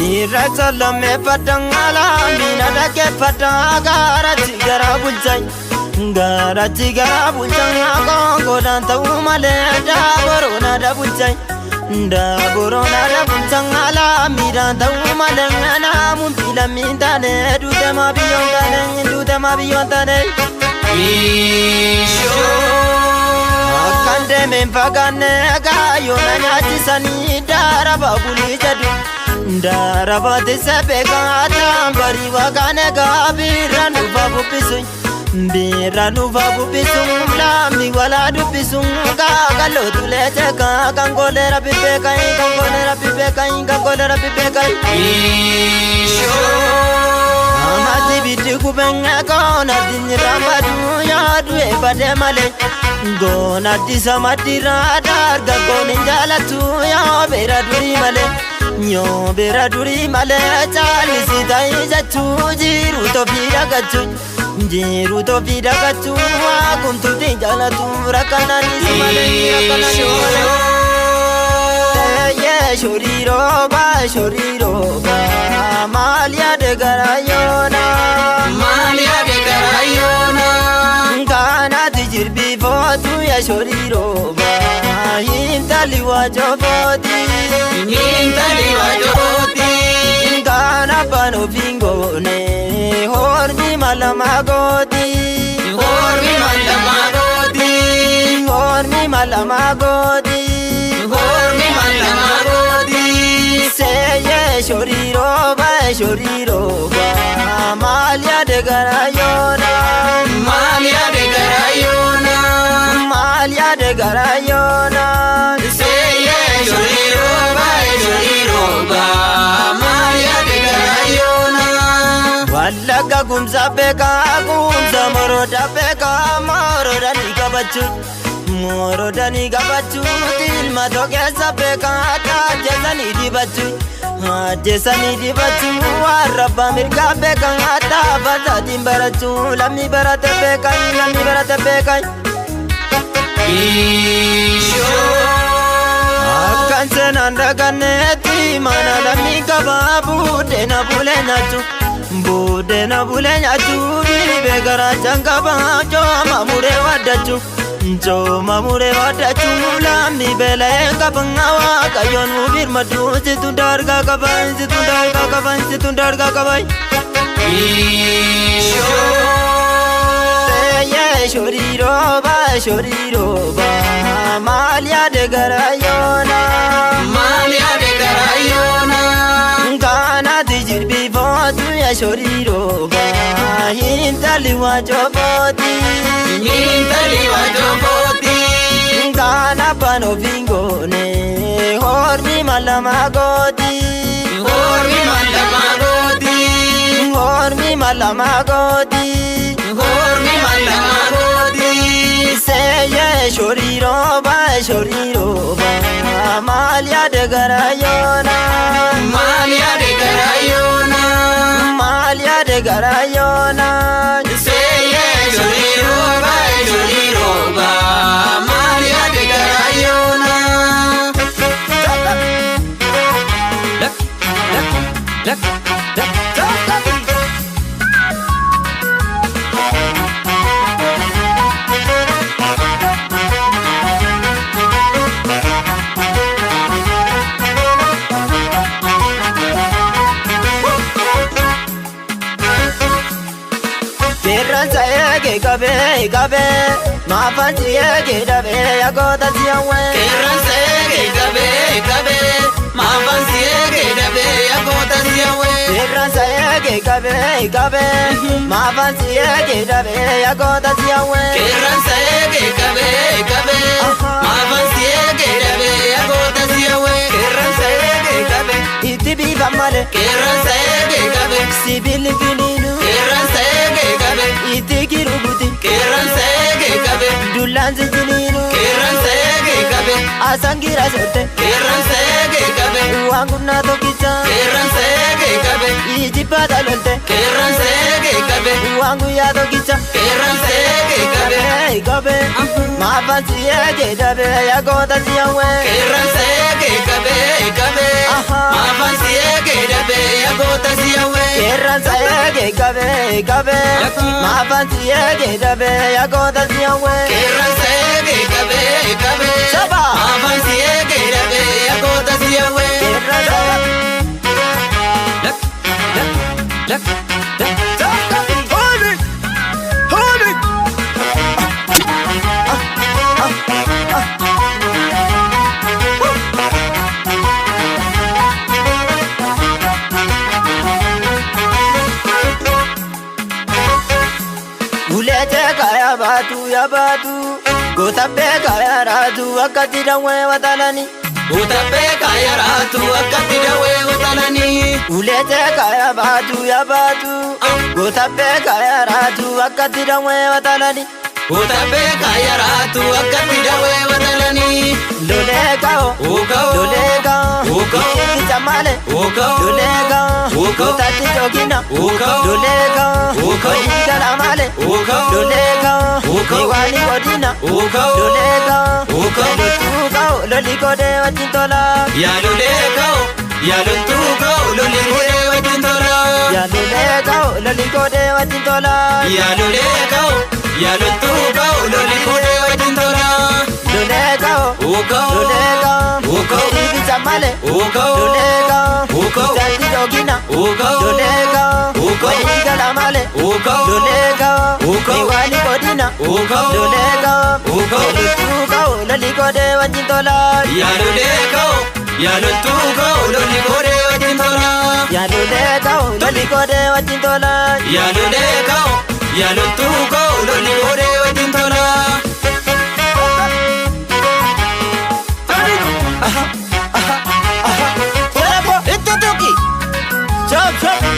Irasalame padangala mina dake padaga garati gara bulchay agongo dan taumale da borona da bulchay ala mina taumale na mumpila mintane du dema biyontane isho akande mempagane gayo na nyati sani daraba buli jadu daraba tisepeka atambari wakane gabiranu babu pisui biranu babu pisum lambi wala du pisum galo tulete kangolera pipekai kangolera pipekai isho amati bidu kubenga kona diniramba du ya du e bademale gona disamatira darga goninjala tu ya bera duri male chali sitai jatu jiru to vida gachu aguntu tinjala tu rakanani simale ye shoriro ba malia de garayona kana dijirbi fotu ya shoriro ba intali wajoboti kana pano fingone hormi malamagoti seye shoriro ba malia de garayona seye shoriro ba malia de garayona wallaga gumza moroda ni gabachu tilma togesa beka jesani dibachu waraba mirga beka ata bata dimbarachu lamni barata beka isho akanse nandaganeti mana lamni gababu dena bulenyatu bibe garachanga bajo mamure wadachu lamni bele kabangawa kayonu birmadu situndarga kabai isho ye shoriro ba malia de garayona kana dijirbi fotu ya shoriro ba intali wajoboti kana pano vingone hormi malamagoti seye shoriro ba malia de garayona seye shoriro ba malia de garayona gabe mafansi ege dabe yagota siyawe Terransa ege gabe mafansi ege dabe yagota siyawe iti biba male sibili filinu iti kirubuti dulanzi jilinu asangira sote wanguna tokicha iti padalolte wangu ya tokicha gabe mafansi ege dabe yagota siyawe mafansi ege dabe goota si hawwe. Qeerransa eege qabe maafansi eege dhabe yaa goota si hawwe. Qeerransa eege qabe Saba. maafansi eege dhabe yaa goota si hawwe. Qeerransa Hold it! Ulete kaya batu Gota beka ya ratu Akati dawe watalani Goota beekaa yaraatu akkatti dawee watalanii. Ulete kaya batu Gota beka ya ratu Akati dawe watalani Goota beekaa yaraatu akkatti dawee watalanii. Lolegao Lolegao Jamale Lolegao Tati jogina Lolegao Ojigala male Lolegao Iwani godina Lolegao Lolitugao Lolikode wajintola Yaa loleekao yaa loltuukao lolikode wajjintola. Ya lolegao Lolikode wajintola Yaa loleekao yaa loltuukao lolikode wajjintola. Lolegao Lolegao Jamale Lolegao Lolegao Tati jogina Lolegao Ojigala male Lolegao Iwani godina Lolegao Lolitugao Lolikode wajintola Yaa loleekao yaa loltuukao lolikode wajjintola. Ya lolegao Lolikode wajintola Yaa loleekao yaa loltuukao lolikode wajjintola. Itutuki Chop chop